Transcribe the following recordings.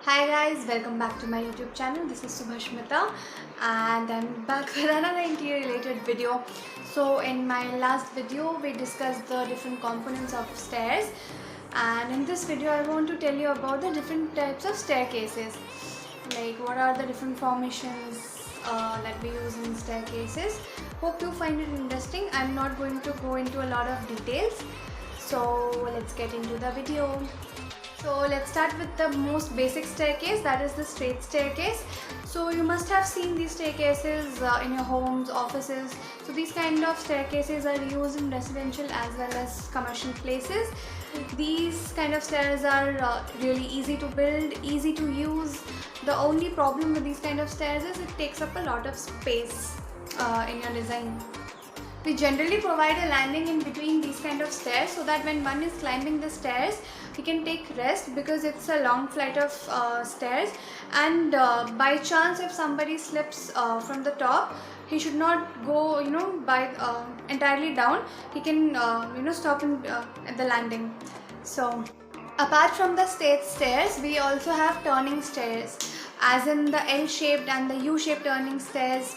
Hi guys, welcome back to my YouTube channel. This is Subhashmita and I'm back with another interior related video. So in my last video we discussed the different components of stairs, and in this video I want to tell you about the different types of staircases. Like what are the different formations that we use in staircases. Hope you find it interesting. I'm not going to go into a lot of details. So let's get into the video. So let's start with the most basic staircase, that is the straight staircase. So you must have seen these staircases in your homes, offices. So these kind of staircases are used in residential as well as commercial places. These kind of stairs are really easy to build, easy to use. The only problem with these kind of stairs is it takes up a lot of space in your design. We generally provide a landing in between these kind of stairs so that when one is climbing the stairs, he can take rest because it's a long flight of stairs, and by chance if somebody slips from the top, he should not go by entirely down. He can stop at the landing. So apart from the straight stairs, we also have turning stairs, as in the L-shaped and the U-shaped turning stairs.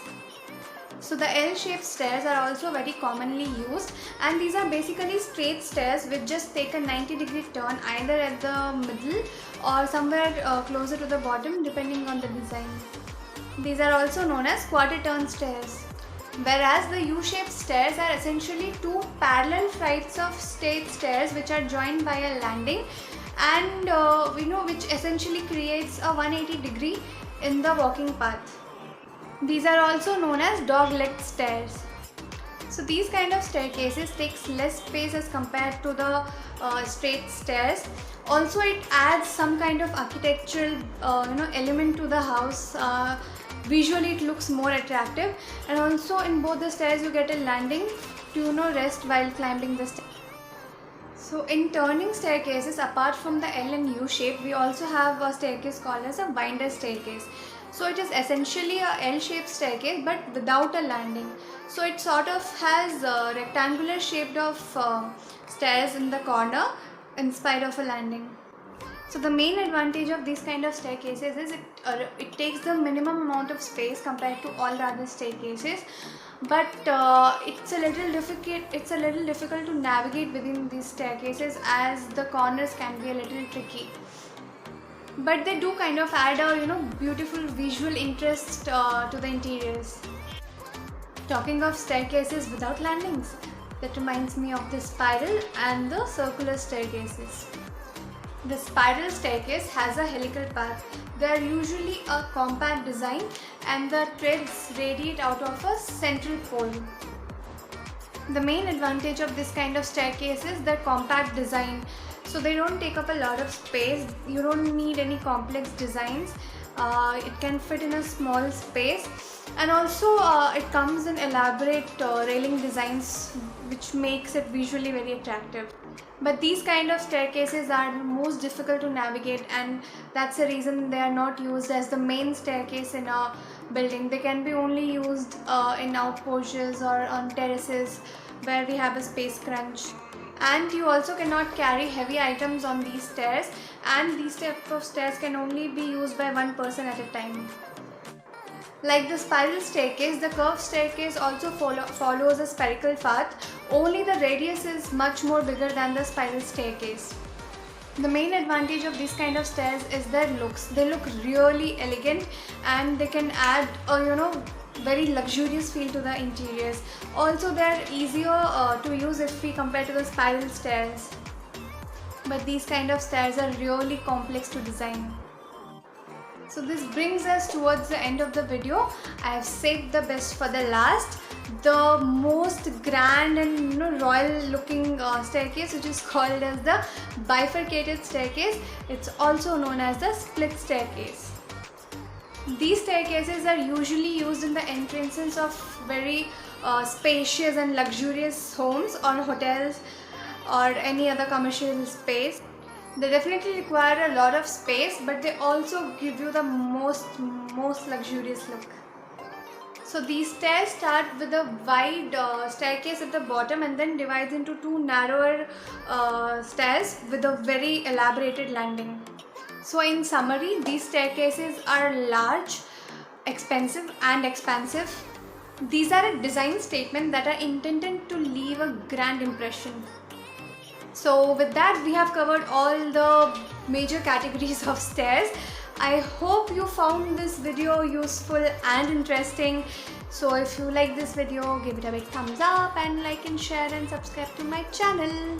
So the L-shaped stairs are also very commonly used, and these are basically straight stairs which just take a 90-degree turn either at the middle or somewhere closer to the bottom depending on the design. These are also known as quarter turn stairs. Whereas the U-shaped stairs are essentially two parallel flights of straight stairs which are joined by a landing, and which essentially creates a 180-degree in the walking path. These are also known as dog-legged stairs. So these kind of staircases takes less space as compared to the straight stairs. Also it adds some kind of architectural element to the house. Visually it looks more attractive, and also in both the stairs you get a landing to rest while climbing the stairs. So in turning staircases, apart from the L and U shape, we also have a staircase called as a winder staircase. So it is essentially a L-shaped staircase but without a landing. So it sort of has a rectangular shaped of stairs in the corner in spite of a landing. So the main advantage of these kind of staircases is it takes the minimum amount of space compared to all the other staircases, but it's a little difficult to navigate within these staircases as the corners can be a little tricky. But they do kind of add a beautiful visual interest to the interiors. Talking of staircases without landings, that reminds me of the spiral and the circular staircases. The spiral staircase has a helical path. They are usually a compact design and the treads radiate out of a central pole. The main advantage of this kind of staircase is their compact design. So they don't take up a lot of space. You don't need any complex designs. It can fit in a small space, and also it comes in elaborate railing designs which makes it visually very attractive. But these kind of staircases are most difficult to navigate, and that's the reason they are not used as the main staircase in a building. They can be only used in outporches or on terraces where we have a space crunch. And you also cannot carry heavy items on these stairs, and these type of stairs can only be used by one person at a time. Like the spiral staircase, the curved staircase also follows a spherical path, only the radius is much more bigger than the spiral staircase. The main advantage of these kind of stairs is their looks. They look really elegant and they can add a very luxurious feel to the interiors. Also they are easier to use if we compare to the spiral stairs. But these kind of stairs are really complex to design. So this brings us towards the end of the video. I have saved the best for the last. The most grand and royal looking staircase, which is called as the bifurcated staircase. It's also known as the split staircase. These staircases are usually used in the entrances of very spacious and luxurious homes or hotels or any other commercial space. They definitely require a lot of space, but they also give you the most luxurious look. So these stairs start with a wide staircase at the bottom and then divides into two narrower stairs with a very elaborated landing. So in summary, these staircases are large, expensive and expansive. These are a design statement that are intended to leave a grand impression. So with that, we have covered all the major categories of stairs. I hope you found this video useful and interesting. So if you like this video, give it a big thumbs up and like and share and subscribe to my channel.